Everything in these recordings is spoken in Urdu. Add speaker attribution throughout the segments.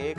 Speaker 1: 1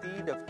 Speaker 1: 3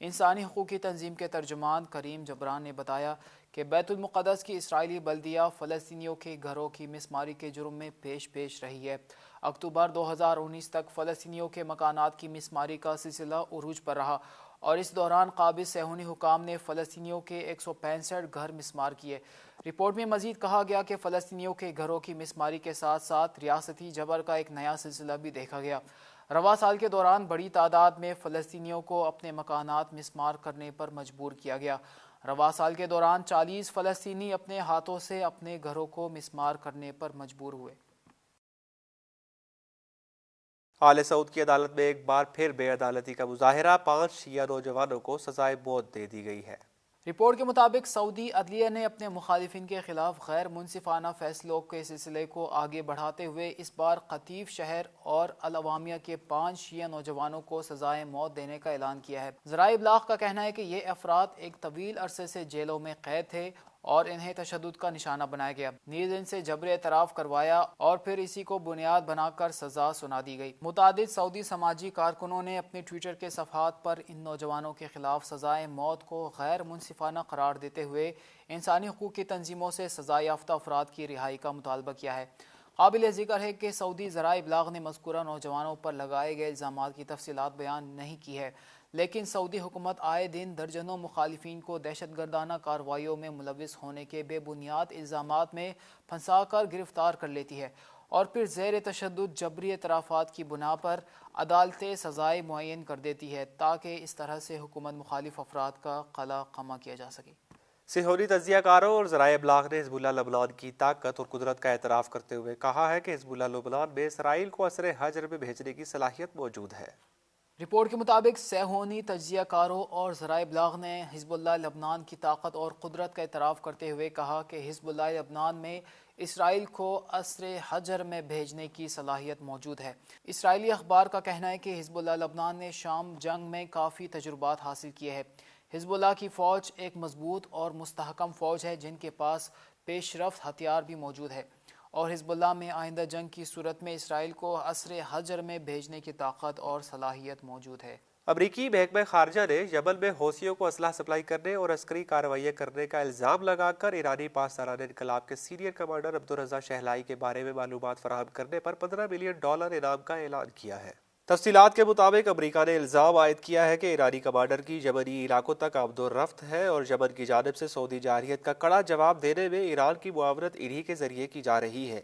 Speaker 2: انسانی حقوق کی تنظیم کے ترجمان کریم جبران نے بتایا کہ بیت المقدس کی اسرائیلی بلدیہ فلسطینیوں کے گھروں کی مسماری کے جرم میں پیش رہی ہے۔ اکتوبر 2019 تک فلسطینیوں کے مکانات کی مسماری کا سلسلہ عروج پر رہا اور اس دوران قابض صہیونی حکام نے فلسطینیوں کے 165 گھر مسمار کیے۔ رپورٹ میں مزید کہا گیا کہ فلسطینیوں کے گھروں کی مسماری کے ساتھ ساتھ ریاستی جبر کا ایک نیا سلسلہ بھی دیکھا گیا۔ رواں سال کے دوران بڑی تعداد میں فلسطینیوں کو اپنے مکانات مسمار کرنے پر مجبور کیا گیا۔ رواں سال کے دوران 40 فلسطینی اپنے ہاتھوں سے اپنے گھروں کو مسمار کرنے پر مجبور ہوئے۔
Speaker 1: آل سعود کی عدالت میں ایک بار پھر بے عدالتی کا مظاہرہ، 5 شیعہ نوجوانوں کو سزائے موت دے دی گئی ہے۔
Speaker 2: رپورٹ کے مطابق سعودی عدلیہ نے اپنے مخالفین کے خلاف غیر منصفانہ فیصلوں کے سلسلے کو آگے بڑھاتے ہوئے اس بار قطیف شہر اور العوامیہ کے 5 شیعہ نوجوانوں کو سزائے موت دینے کا اعلان کیا ہے۔ ذرائع ابلاغ کا کہنا ہے کہ یہ افراد ایک طویل عرصے سے جیلوں میں قید تھے اور انہیں تشدد کا نشانہ بنایا گیا، نیز ان سے جبر اعتراف کروایا اور پھر اسی کو بنیاد بنا کر سزا سنا دی گئی۔ متعدد سعودی سماجی کارکنوں نے اپنے ٹویٹر کے صفحات پر ان نوجوانوں کے خلاف سزائے موت کو غیر منصفانہ قرار دیتے ہوئے انسانی حقوق کی تنظیموں سے سزا یافتہ افراد کی رہائی کا مطالبہ کیا ہے۔ قابل ذکر ہے کہ سعودی ذرائع ابلاغ نے مذکورہ نوجوانوں پر لگائے گئے الزامات کی تفصیلات بیان نہیں کی ہے، لیکن سعودی حکومت آئے دن درجنوں مخالفین کو دہشت گردانہ کارروائیوں میں ملوث ہونے کے بے بنیاد الزامات میں پھنسا کر گرفتار کر لیتی ہے اور پھر زیر تشدد جبری اعترافات کی بنا پر عدالتیں سزائیں معین کر دیتی ہے تاکہ اس طرح سے حکومت مخالف افراد کا قلع قمع کیا جا سکے۔
Speaker 1: صہیونی تجزیہ کاروں اور ذرائع ابلاغ نے حزب اللہ لبنان کی طاقت اور قدرت کا اعتراف کرتے ہوئے کہا ہے کہ حزب اللہ لبنان میں اسرائیل کو اسرِ حجر میں بھیجنے کی صلاحیت موجود ہے۔
Speaker 2: رپورٹ کے مطابق صہیونی تجزیہ کاروں اور ذرائع ابلاغ نے حزب اللہ لبنان کی طاقت اور قدرت کا اعتراف کرتے ہوئے کہا کہ حزب اللہ لبنان میں اسرائیل کو اسرِ حجر میں بھیجنے کی صلاحیت موجود ہے۔ اسرائیلی اخبار کا کہنا ہے کہ حزب اللہ لبنان نے شام جنگ میں کافی تجربات حاصل کیے ہیں۔ حزب اللہ کی فوج ایک مضبوط اور مستحکم فوج ہے جن کے پاس پیش رفت ہتھیار بھی موجود ہے، اور حزب اللہ میں آئندہ جنگ کی صورت میں اسرائیل کو اسرِ حجر میں بھیجنے کی طاقت اور صلاحیت موجود ہے۔
Speaker 1: امریکی محکمہ خارجہ نے یمن میں حوثیوں کو اسلحہ سپلائی کرنے اور عسکری کارروائیاں کرنے کا الزام لگا کر ایرانی پاسداران انقلاب کے سینئر کمانڈر عبدالرضا شہلائی کے بارے میں معلومات فراہم کرنے پر $15 ملین انعام کا اعلان کیا ہے۔ تفصیلات کے مطابق امریکہ نے الزام عائد کیا ہے کہ ایرانی کمانڈر کی یمنی علاقوں تک آمد و رفت ہے اور یمن کی جانب سے سعودی جارحیت کا کڑا جواب دینے میں ایران کی معاونت انہی کے ذریعے کی جا رہی ہے۔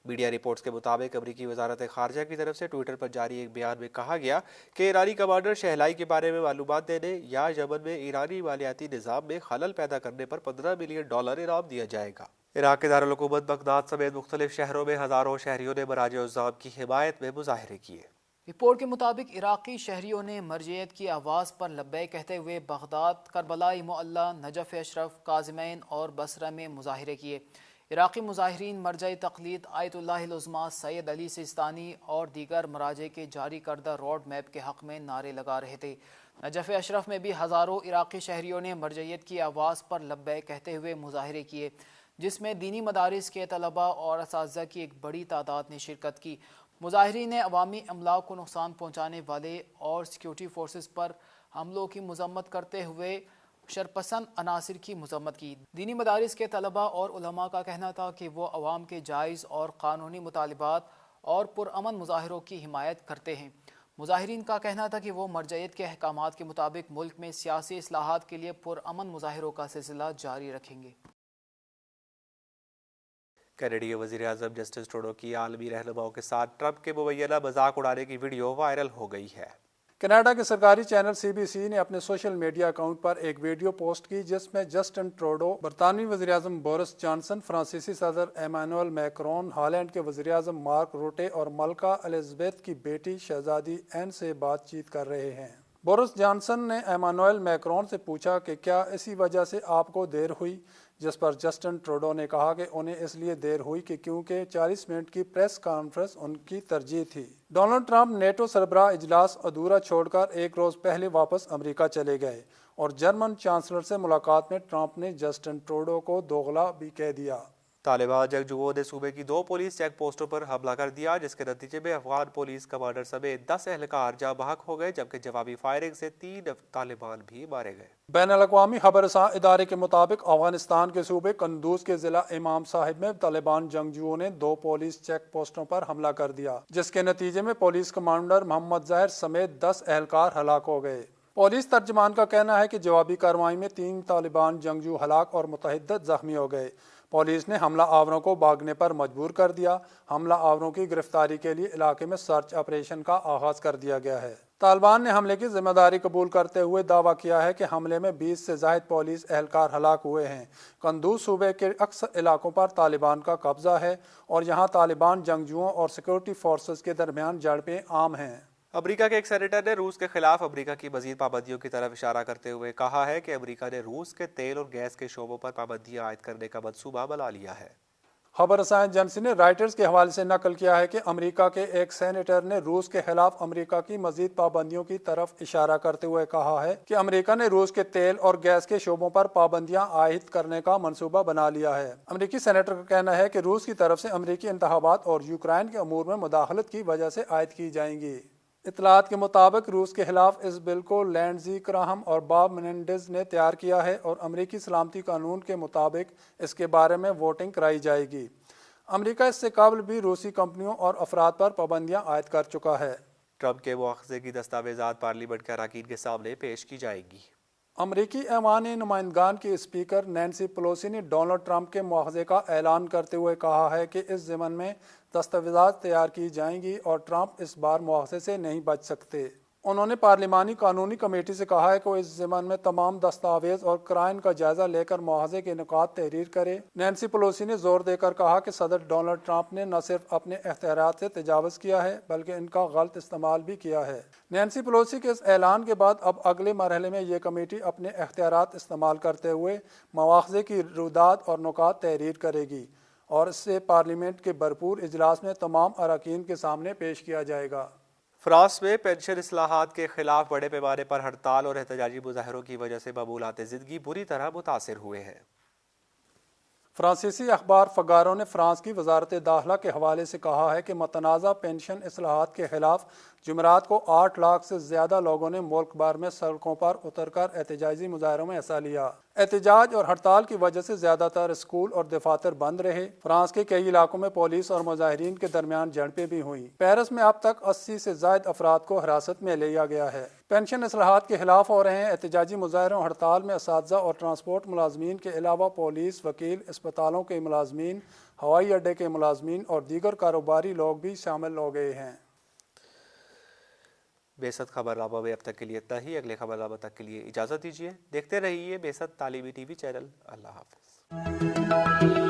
Speaker 1: میڈیا رپورٹس کے مطابق امریکی وزارت خارجہ کی طرف سے ٹویٹر پر جاری ایک بیان میں کہا گیا کہ ایرانی کمانڈر شہلائی کے بارے میں معلومات دینے یا یمن میں ایرانی مالیاتی نظام میں خلل پیدا کرنے پر $15 ملین انعام دیا جائے گا۔ عراق کے دارالحکومت بغداد سمیت مختلف شہروں میں ہزاروں شہریوں نے مراجع الزام کی حمایت میں مظاہرے کیے۔
Speaker 2: رپورٹ کے مطابق عراقی شہریوں نے مرجعیت کی آواز پر لبیک کہتے ہوئے بغداد، کربلائی معلی، نجف اشرف، کاظمین اور بصرہ میں مظاہرے کیے۔ عراقی مظاہرین مرجع تقلید آیت اللہ العظمیٰ سید علی سیستانی اور دیگر مراجع کے جاری کردہ روڈ میپ کے حق میں نعرے لگا رہے تھے۔ نجف اشرف میں بھی ہزاروں عراقی شہریوں نے مرجعیت کی آواز پر لبیک کہتے ہوئے مظاہرے کیے، جس میں دینی مدارس کے طلباء اور اساتذہ کی ایک بڑی تعداد نے شرکت کی۔ مظاہرین نے عوامی املاک کو نقصان پہنچانے والے اور سیکیورٹی فورسز پر حملوں کی مذمت کرتے ہوئے شرپسند عناصر کی مذمت کی۔ دینی مدارس کے طلباء اور علماء کا کہنا تھا کہ وہ عوام کے جائز اور قانونی مطالبات اور پرامن مظاہروں کی حمایت کرتے ہیں۔ مظاہرین کا کہنا تھا کہ وہ مرجعیت کے احکامات کے مطابق ملک میں سیاسی اصلاحات کے لیے پرامن مظاہروں کا سلسلہ جاری رکھیں گے۔
Speaker 1: کینیڈی وزیر اعظم جسٹن ٹروڈو کی عالمی رہنماؤں کے ساتھ ٹرمپ کے مبینہ مذاق اڑانے کی ویڈیو وائرل ہو گئی ہے۔
Speaker 3: کینیڈا کے سرکاری چینل CBC نے اپنے سوشل میڈیا اکاؤنٹ پر ایک ویڈیو پوسٹ کی جس میں جسٹن ٹروڈو، برطانوی وزیر اعظم بورس جانسن، فرانسیسی صدر ایمانوئل میکرون، ہالینڈ کے وزیر اعظم مارک روٹے اور ملکہ الزبیتھ کی بیٹی شہزادی این سے بات چیت کر رہے ہیں۔ بورس جانسن نے ایمانوئل میکرون سے پوچھا کہ کیا اسی وجہ سے آپ کو دیر ہوئی، جس پر جسٹن ٹروڈو نے کہا کہ انہیں اس لیے دیر ہوئی کہ کیونکہ 40 منٹ کی پریس کانفرنس ان کی ترجیح تھی۔ ڈونلڈ ٹرمپ نیٹو سربراہ اجلاس ادھورا چھوڑ کر ایک روز پہلے واپس امریکہ چلے گئے اور جرمن چانسلر سے ملاقات میں ٹرمپ نے جسٹن ٹروڈو کو دوغلا بھی کہہ دیا۔
Speaker 1: طالبان جنگجوؤں نے صوبے کی 2 پولیس چیک پوسٹوں پر حملہ کر دیا، جس کے نتیجے میں افغان پولیس کمانڈر سمیت 10 اہلکار جاں بحق ہو گئے، جبکہ جوابی فائرنگ سے 3 طالبان بھی مارے گئے۔
Speaker 3: بین الاقوامی خبر رساں ادارے کے مطابق افغانستان کے صوبے قندوز کے ضلع امام صاحب میں طالبان جنگجوؤں نے 2 پولیس چیک پوسٹوں پر حملہ کر دیا، جس کے نتیجے میں پولیس کمانڈر محمد ظاہر سمیت 10 اہلکار ہلاک ہو گئے۔ پولیس ترجمان کا کہنا ہے کہ جوابی کارروائی میں 3 طالبان جنگجو ہلاک اور متعدد زخمی ہو گئے۔ پولیس نے حملہ آوروں کو بھاگنے پر مجبور کر دیا۔ حملہ آوروں کی گرفتاری کے لیے علاقے میں سرچ آپریشن کا آغاز کر دیا گیا ہے۔ طالبان نے حملے کی ذمہ داری قبول کرتے ہوئے دعویٰ کیا ہے کہ حملے میں 20 سے زائد پولیس اہلکار ہلاک ہوئے ہیں۔ قندوز صوبے کے اکثر علاقوں پر طالبان کا قبضہ ہے اور یہاں طالبان جنگجوؤں اور سیکورٹی فورسز کے درمیان جھڑپیں عام ہیں۔
Speaker 1: امریکہ کے ایک سینیٹر نے روس کے خلاف امریکہ کی مزید پابندیوں کی طرف اشارہ کرتے ہوئے کہا ہے کہ امریکہ نے روس کے تیل اور گیس کے شعبوں پر پابندیاں عائد کرنے کا منصوبہ بنا لیا ہے۔
Speaker 3: خبر رساں ایجنسی نے رائٹرز کے حوالے سے نقل کیا ہے کہ امریکہ کے ایک سینیٹر نے روس کے خلاف امریکہ کی مزید پابندیوں کی طرف اشارہ کرتے ہوئے کہا ہے کہ امریکہ نے روس کے تیل اور گیس کے شعبوں پر پابندیاں عائد کرنے کا منصوبہ بنا لیا ہے۔ امریکی سینیٹر کا کہنا ہے کہ روس کی طرف سے امریکی انتخابات اور یوکرائن کے امور میں مداخلت کی وجہ سے عائد کی جائیں گی۔ اطلاعات کے مطابق روس کے خلاف اس بل کو لینڈزی گراہم اور باب منینڈز نے تیار کیا ہے اور امریکی سلامتی قانون کے مطابق اس کے بارے میں ووٹنگ کرائی جائے گی۔ امریکہ اس سے قبل بھی روسی کمپنیوں اور افراد پر پابندیاں عائد کر چکا ہے۔
Speaker 1: ٹرمپ کے مواخذے کی دستاویزات پارلیمنٹ کے اراکین کے سامنے پیش کی جائیں گی۔
Speaker 3: امریکی ایوان نمائندگان کی اسپیکر نینسی پلوسی نے ڈونلڈ ٹرمپ کے مواخذے کا اعلان کرتے ہوئے کہا ہے کہ اس ضمن میں دستاویزات تیار کی جائیں گی اور ٹرمپ اس بار مواخذے سے نہیں بچ سکتے۔ انہوں نے پارلیمانی قانونی کمیٹی سے کہا ہے کہ وہ اس ضمن میں تمام دستاویز اور قرائن کا جائزہ لے کر مواخذے کے نکات تحریر کرے۔ نینسی پلوسی نے زور دے کر کہا کہ صدر ڈونلڈ ٹرمپ نے نہ صرف اپنے اختیارات سے تجاوز کیا ہے بلکہ ان کا غلط استعمال بھی کیا ہے۔ نینسی پلوسی کے اس اعلان کے بعد اب اگلے مرحلے میں یہ کمیٹی اپنے اختیارات استعمال کرتے ہوئے مواخذے کی رویداد اور نکات تحریر کرے گی اور اس سے پارلیمنٹ کے بھرپور اجلاس میں تمام اراکین کے سامنے پیش کیا جائے گا۔
Speaker 1: فرانس میں پینشن اصلاحات کے خلاف بڑے پیمانے پر ہڑتال اور احتجاجی مظاہروں کی وجہ سے معمولات زندگی بری طرح متاثر ہوئے ہیں۔
Speaker 3: فرانسیسی اخبار فگارو نے فرانس کی وزارت داخلہ کے حوالے سے کہا ہے کہ متنازع پینشن اصلاحات کے خلاف جمعرات کو 8 لاکھ سے زیادہ لوگوں نے ملک بھر میں سڑکوں پر اتر کر احتجاجی مظاہروں میں حصہ لیا۔ احتجاج اور ہڑتال کی وجہ سے زیادہ تر اسکول اور دفاتر بند رہے۔ فرانس کے کئی علاقوں میں پولیس اور مظاہرین کے درمیان جھڑپیں بھی ہوئیں۔ پیرس میں اب تک 80 سے زائد افراد کو حراست میں لیا گیا ہے۔ پینشن اصلاحات کے خلاف ہو رہے ہیں احتجاجی مظاہروں اور ہڑتال میں اساتذہ اور ٹرانسپورٹ ملازمین کے علاوہ پولیس، وکیل، اسپتالوں کے ملازمین، ہوائی اڈے کے ملازمین اور دیگر کاروباری لوگ بھی شامل ہو گئے ہیں۔
Speaker 1: بیست خبرنامہ میں اب تک کے لیے اتنا ہی۔ اگلے خبرنامہ تک کے لیے اجازت دیجیے۔ دیکھتے رہیے بیست تعلیمی ٹی وی چینل۔ اللہ حافظ۔